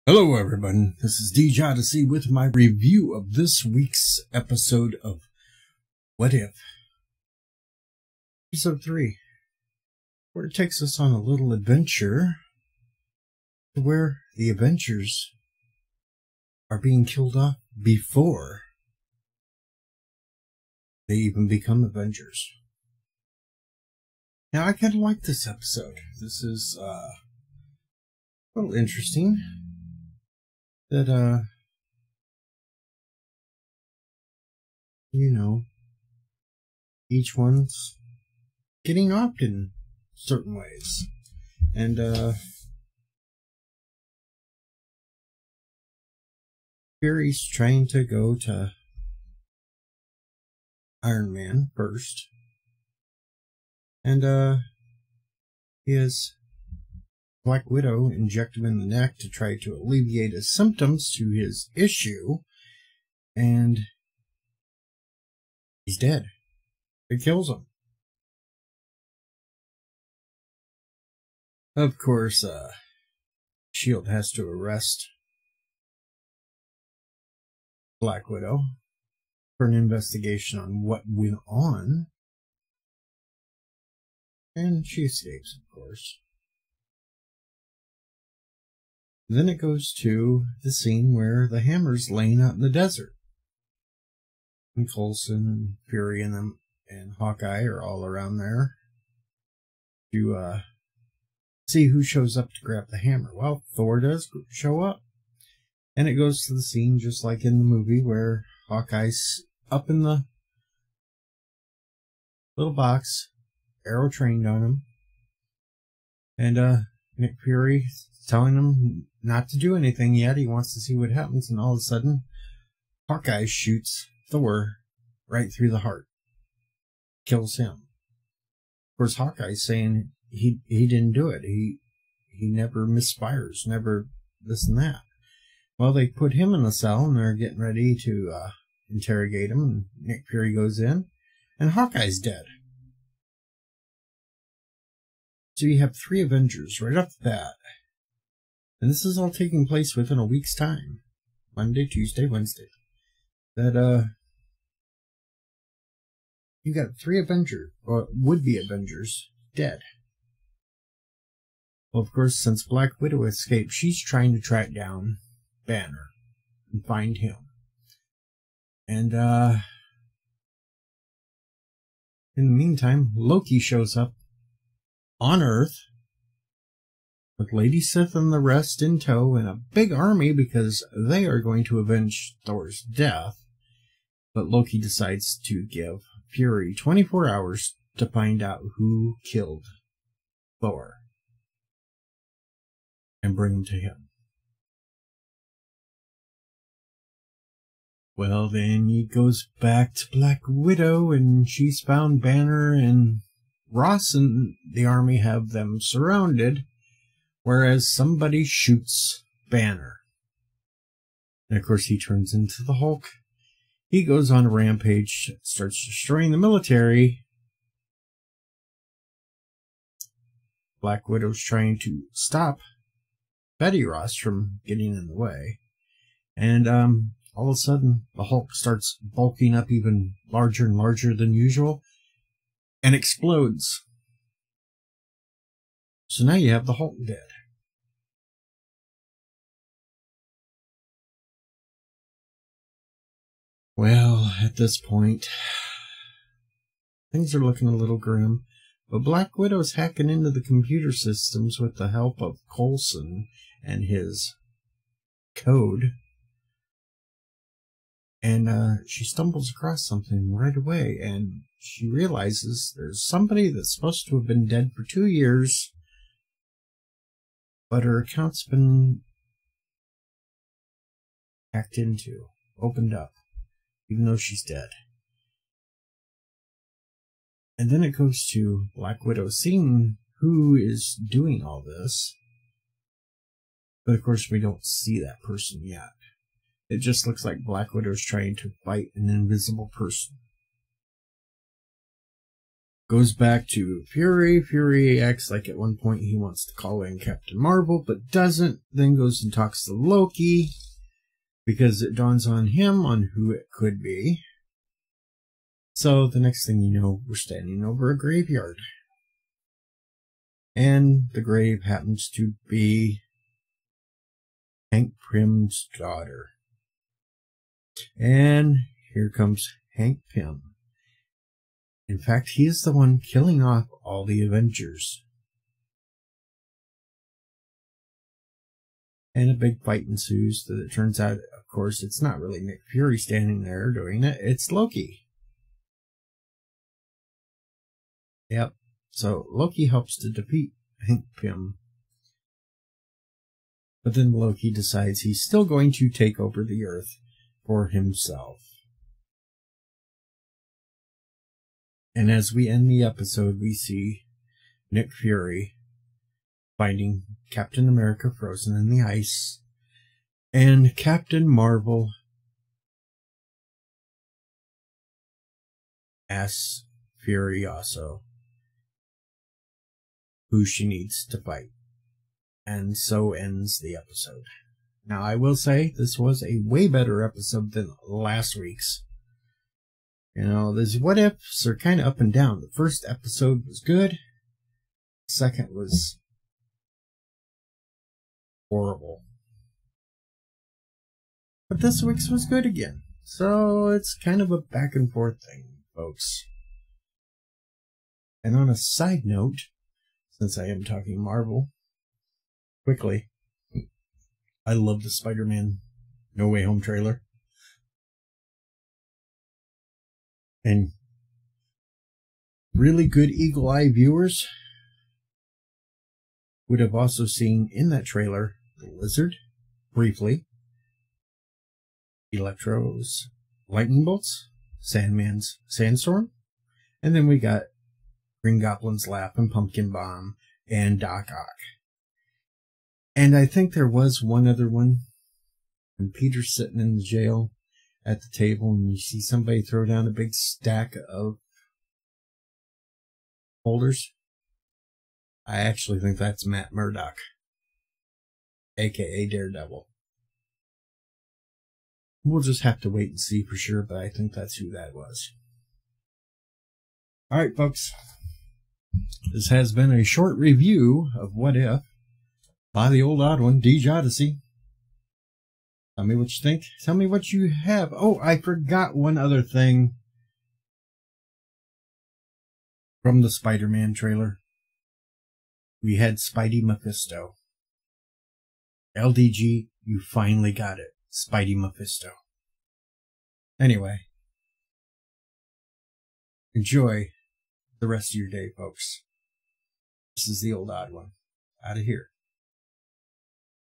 Hello everyone, this is DJ Odyssey with my review of this week's episode of What If? Episode 3, where it takes us on a little adventure to where the Avengers are being killed off before they even become Avengers. Now I kind of like this episode. This is a little interesting. That, each one's getting off in certain ways. And, Fury's trying to go to Iron Man first. And, he has Black Widow inject him in the neck to try to alleviate his symptoms to his issue, and he's dead. It kills him. Of course, S.H.I.E.L.D. has to arrest Black Widow for an investigation on what went on, and she escapes, of course. Then it goes to the scene where the Hammer's laying out in the desert. And Coulson and Fury and them and Hawkeye are all around there to see who shows up to grab the hammer. Well, Thor does show up. And it goes to the scene just like in the movie where Hawkeye's up in the little box, arrow trained on him. And Nick Fury telling him not to do anything yet. He wants to see what happens, and all of a sudden, Hawkeye shoots Thor right through the heart. Kills him. Of course, Hawkeye's saying he didn't do it. He never misfires, never this and that. Well, they put him in the cell, and they're getting ready to interrogate him, and Nick Fury goes in, and Hawkeye's dead. So you have 3 Avengers right off the bat. And this is all taking place within a week's time. Monday, Tuesday, Wednesday. That, you got 3 Avengers, or would-be Avengers, dead. Well, of course, since Black Widow escaped, she's trying to track down Banner and find him. And, in the meantime, Loki shows up on Earth with Lady Sif and the rest in tow and a big army because they are going to avenge Thor's death. But Loki decides to give Fury 24 hours to find out who killed Thor and bring him to him. Well, then he goes back to Black Widow, and she's found Banner, and Ross and the army have them surrounded, whereas somebody shoots Banner. And of course he turns into the Hulk. He goes on a rampage, starts destroying the military. Black Widow's trying to stop Betty Ross from getting in the way. And all of a sudden the Hulk starts bulking up even larger and larger than usual and explodes. So now you have the Hulk dead. Well, at this point, things are looking a little grim, but Black Widow's hacking into the computer systems with the help of Coulson and his code, and she stumbles across something right away, and she realizes there's somebody that's supposed to have been dead for 2 years, but her account's been hacked into, opened up, even though she's dead. And then it goes to Black Widow seeing who is doing all this. But of course we don't see that person yet. It just looks like Black Widow's trying to fight an invisible person. Goes back to Fury. Fury acts like at one point he wants to call in Captain Marvel, but doesn't. Then goes and talks to Loki, because it dawns on him on who it could be. So the next thing you know, we're standing over a graveyard. And the grave happens to be Hank Pym's daughter. And here comes Hank Pym. In fact, he is the one killing off all the Avengers. And a big fight ensues that it turns out, of course, it's not really Nick Fury standing there doing it, it's Loki. Yep. So Loki helps to defeat Hank Pym. But then Loki decides he's still going to take over the Earth for himself. And as we end the episode, we see Nick Fury finding Captain America frozen in the ice, and Captain Marvel asks Fury also who she needs to fight. And so ends the episode. Now, I will say this was a way better episode than last week's. You know, these what ifs are kind of up and down. The first episode was good. The second was horrible. But this week's was good again. So it's kind of a back and forth thing, folks. And on a side note, since I am talking Marvel, quickly, I love the Spider-Man No Way Home trailer. And really good eagle eye viewers would have also seen in that trailer the Lizard, briefly, Electro's lightning bolts, Sandman's sandstorm, and then we got Green Goblin's laugh and Pumpkin Bomb and Doc Ock. And I think there was one other one when Peter's sitting in the jail at the table and you see somebody throw down a big stack of folders. I actually think that's Matt Murdock, aka Daredevil. We'll just have to wait and see for sure, but I think that's who that was. Alright, folks. This has been a short review of What If by the old odd one, Deej Odyssey. Tell me what you think. Tell me what you have. Oh, I forgot one other thing from the Spider-Man trailer. We had Spidey Mephisto. LDG, you finally got it. Spidey Mephisto. Anyway, enjoy the rest of your day, folks. This is the old odd one. Out of here.